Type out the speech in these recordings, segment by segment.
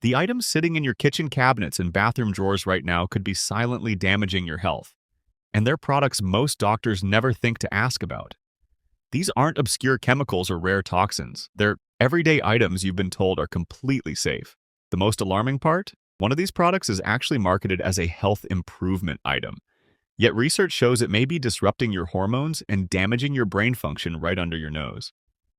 The items sitting in your kitchen cabinets and bathroom drawers right now could be silently damaging your health, and they're products most doctors never think to ask about. These aren't obscure chemicals or rare toxins. They're everyday items you've been told are completely safe. The most alarming part? One of these products is actually marketed as a health improvement item. Yet research shows it may be disrupting your hormones and damaging your brain function right under your nose.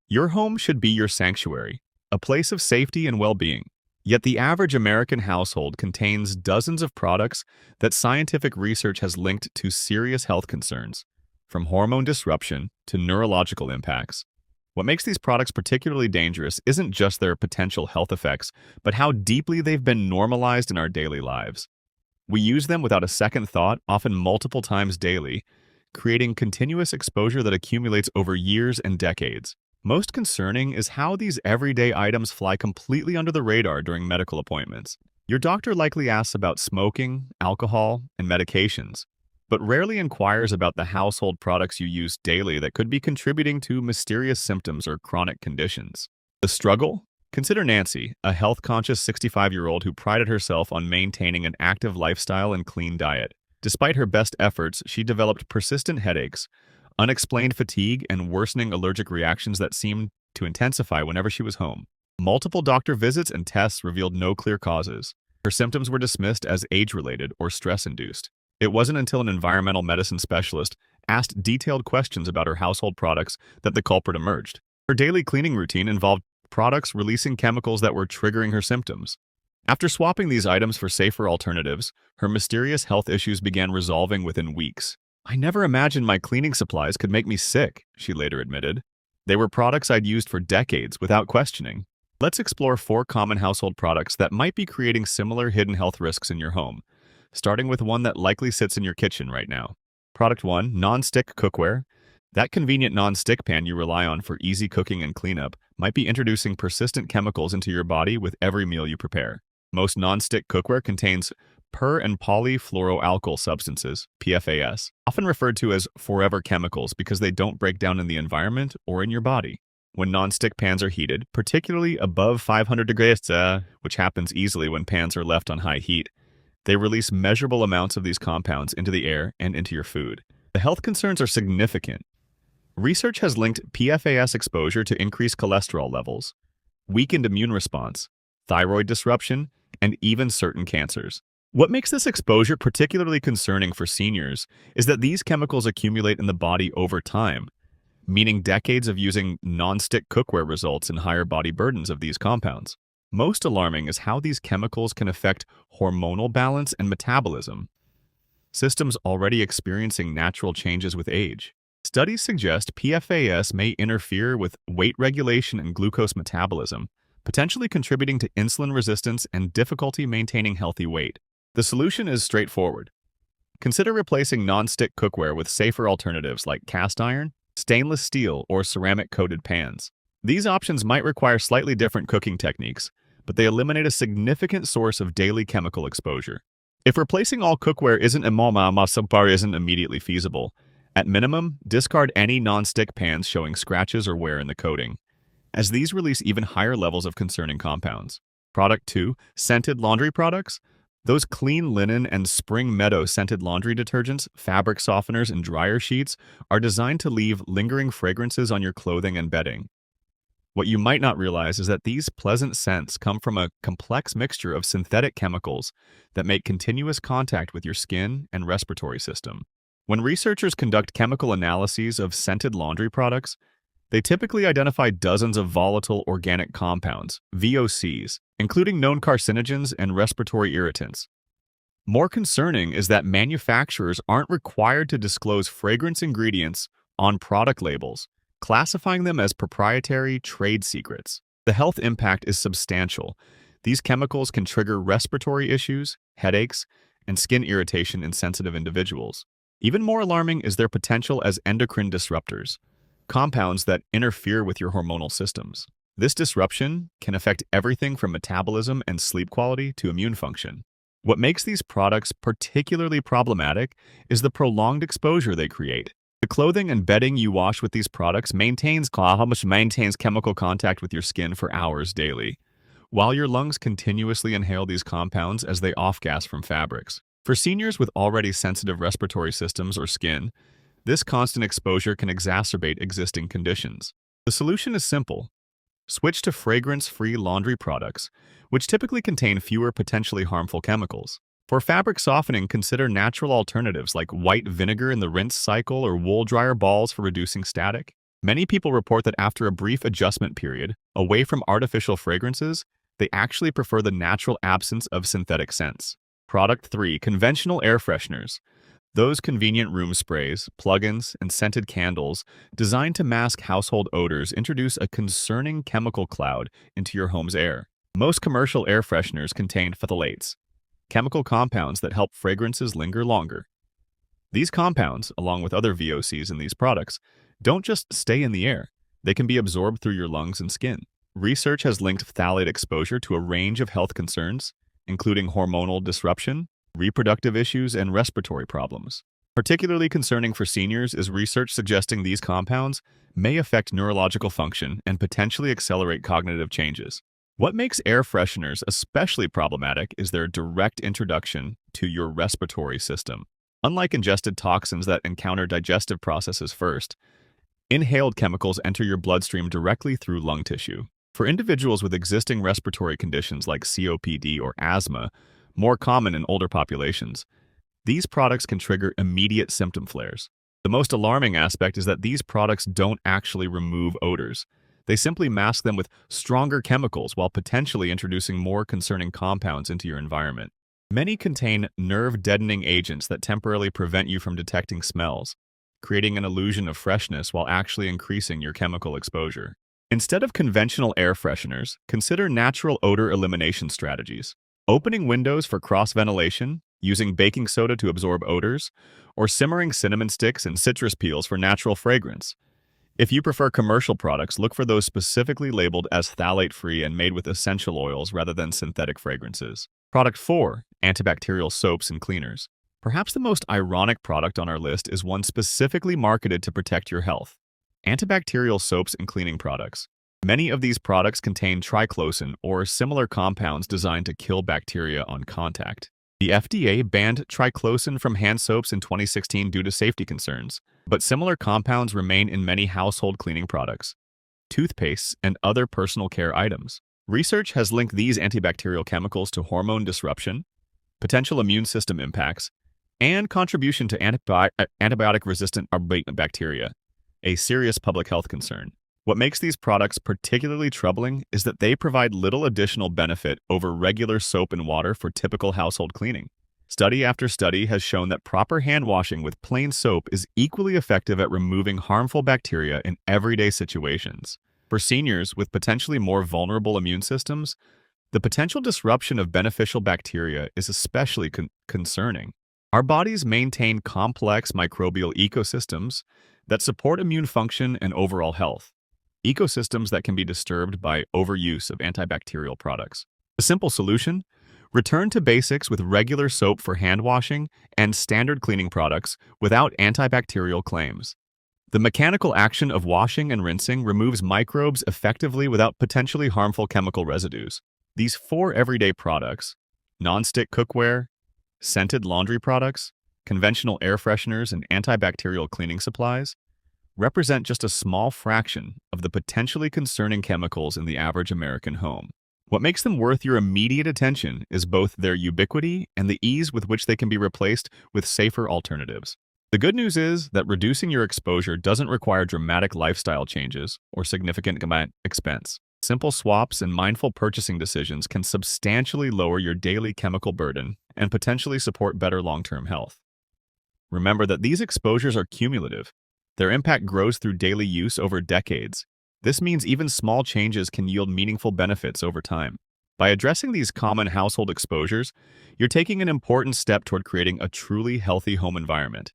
Your home should be your sanctuary, a place of safety and well-being. Yet the average American household contains dozens of products that scientific research has linked to serious health concerns, from hormone disruption to neurological impacts. What makes these products particularly dangerous isn't just their potential health effects, but how deeply they've been normalized in our daily lives. We use them without a second thought, often multiple times daily, creating continuous exposure that accumulates over years and decades. Most concerning is how these everyday items fly completely under the radar during medical appointments. Your doctor likely asks about smoking, alcohol, and medications, but rarely inquires about the household products you use daily that could be contributing to mysterious symptoms or chronic conditions. The struggle? Consider Nancy, a health-conscious 65-year-old who prided herself on maintaining an active lifestyle and clean diet. Despite her best efforts, she developed persistent headaches, unexplained fatigue, and worsening allergic reactions that seemed to intensify whenever she was home. Multiple doctor visits and tests revealed no clear causes. Her symptoms were dismissed as age-related or stress-induced. It wasn't until an environmental medicine specialist asked detailed questions about her household products that the culprit emerged. Her daily cleaning routine involved products releasing chemicals that were triggering her symptoms. After swapping these items for safer alternatives, her mysterious health issues began resolving within weeks. "I never imagined my cleaning supplies could make me sick," she later admitted. "They were products I'd used for decades without questioning." Let's explore 4 common household products that might be creating similar hidden health risks in your home, starting with one that likely sits in your kitchen right now. Product 1, non-stick cookware. That convenient non-stick pan you rely on for easy cooking and cleanup might be introducing persistent chemicals into your body with every meal you prepare. Most non-stick cookware contains per- and polyfluoroalkyl substances, PFAS, often referred to as forever chemicals because they don't break down in the environment or in your body. When non-stick pans are heated, particularly above 500 degrees, which happens easily when pans are left on high heat, they release measurable amounts of these compounds into the air and into your food. The health concerns are significant. Research has linked PFAS exposure to increased cholesterol levels, weakened immune response, thyroid disruption, and even certain cancers. What makes this exposure particularly concerning for seniors is that these chemicals accumulate in the body over time, meaning decades of using non-stick cookware results in higher body burdens of these compounds. Most alarming is how these chemicals can affect hormonal balance and metabolism, systems already experiencing natural changes with age. Studies suggest PFAS may interfere with weight regulation and glucose metabolism, potentially contributing to insulin resistance and difficulty maintaining healthy weight. The solution is straightforward. Consider replacing non-stick cookware with safer alternatives like cast iron, stainless steel, or ceramic-coated pans. These options might require slightly different cooking techniques, but they eliminate a significant source of daily chemical exposure. If replacing all cookware isn't immediately feasible, at minimum, discard any non-stick pans showing scratches or wear in the coating, as these release even higher levels of concerning compounds. Product 2, scented laundry products. Those clean linen and Spring Meadow scented laundry detergents, fabric softeners, and dryer sheets are designed to leave lingering fragrances on your clothing and bedding. What you might not realize is that these pleasant scents come from a complex mixture of synthetic chemicals that make continuous contact with your skin and respiratory system. When researchers conduct chemical analyses of scented laundry products, they typically identify dozens of volatile organic compounds, VOCs, including known carcinogens and respiratory irritants. More concerning is that manufacturers aren't required to disclose fragrance ingredients on product labels, classifying them as proprietary trade secrets. The health impact is substantial. These chemicals can trigger respiratory issues, headaches, and skin irritation in sensitive individuals. Even more alarming is their potential as endocrine disruptors, compounds that interfere with your hormonal systems. This disruption can affect everything from metabolism and sleep quality to immune function. What makes these products particularly problematic is the prolonged exposure they create. The clothing and bedding you wash with these products maintains chemical contact with your skin for hours daily. while your lungs continuously inhale these compounds as they off-gas from fabrics. For seniors with already sensitive respiratory systems or skin, this constant exposure can exacerbate existing conditions. The solution is simple. Switch to fragrance-free laundry products, which typically contain fewer potentially harmful chemicals. For fabric softening, consider natural alternatives like white vinegar in the rinse cycle or wool dryer balls for reducing static. Many people report that after a brief adjustment period, away from artificial fragrances, they actually prefer the natural absence of synthetic scents. Product 3. Conventional air fresheners. Those convenient room sprays, plug-ins, and scented candles designed to mask household odors introduce a concerning chemical cloud into your home's air. Most commercial air fresheners contain phthalates, chemical compounds that help fragrances linger longer. These compounds, along with other VOCs in these products, don't just stay in the air. They can be absorbed through your lungs and skin. Research has linked phthalate exposure to a range of health concerns, including hormonal disruption, reproductive issues, and respiratory problems. Particularly concerning for seniors is research suggesting these compounds may affect neurological function and potentially accelerate cognitive changes. What makes air fresheners especially problematic is their direct introduction to your respiratory system. Unlike ingested toxins that encounter digestive processes first, inhaled chemicals enter your bloodstream directly through lung tissue. For individuals with existing respiratory conditions like COPD or asthma, more common in older populations, these products can trigger immediate symptom flares. The most alarming aspect is that these products don't actually remove odors. They simply mask them with stronger chemicals while potentially introducing more concerning compounds into your environment. Many contain nerve-deadening agents that temporarily prevent you from detecting smells, creating an illusion of freshness while actually increasing your chemical exposure. Instead of conventional air fresheners, consider natural odor elimination strategies. Opening windows for cross-ventilation, using baking soda to absorb odors, or simmering cinnamon sticks and citrus peels for natural fragrance. If you prefer commercial products, look for those specifically labeled as phthalate-free and made with essential oils rather than synthetic fragrances. Product 4. Antibacterial soaps and cleaners. Perhaps the most ironic product on our list is one specifically marketed to protect your health. Antibacterial soaps and cleaning products. Many of these products contain triclosan or similar compounds designed to kill bacteria on contact. The FDA banned triclosan from hand soaps in 2016 due to safety concerns, but similar compounds remain in many household cleaning products, toothpastes, and other personal care items. Research has linked these antibacterial chemicals to hormone disruption, potential immune system impacts, and contribution to antibiotic-resistant bacteria, a serious public health concern. What makes these products particularly troubling is that they provide little additional benefit over regular soap and water for typical household cleaning. Study after study has shown that proper hand washing with plain soap is equally effective at removing harmful bacteria in everyday situations. For seniors with potentially more vulnerable immune systems, the potential disruption of beneficial bacteria is especially concerning. Our bodies maintain complex microbial ecosystems that support immune function and overall health, ecosystems that can be disturbed by overuse of antibacterial products. A simple solution? Return to basics with regular soap for hand washing and standard cleaning products without antibacterial claims. The mechanical action of washing and rinsing removes microbes effectively without potentially harmful chemical residues. These 4 everyday products, non-stick cookware, scented laundry products, conventional air fresheners, and antibacterial cleaning supplies, represent just a small fraction of the potentially concerning chemicals in the average American home. What makes them worth your immediate attention is both their ubiquity and the ease with which they can be replaced with safer alternatives. The good news is that reducing your exposure doesn't require dramatic lifestyle changes or significant expense. Simple swaps and mindful purchasing decisions can substantially lower your daily chemical burden and potentially support better long-term health. Remember that these exposures are cumulative. Their impact grows through daily use over decades. This means even small changes can yield meaningful benefits over time. By addressing these common household exposures, you're taking an important step toward creating a truly healthy home environment,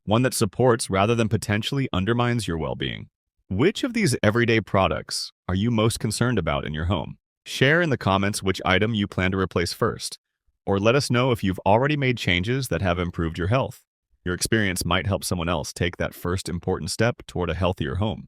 one that supports rather than potentially undermines your well-being. Which of these everyday products are you most concerned about in your home? Share in the comments which item you plan to replace first, or let us know if you've already made changes that have improved your health. Your experience might help someone else take that first important step toward a healthier home.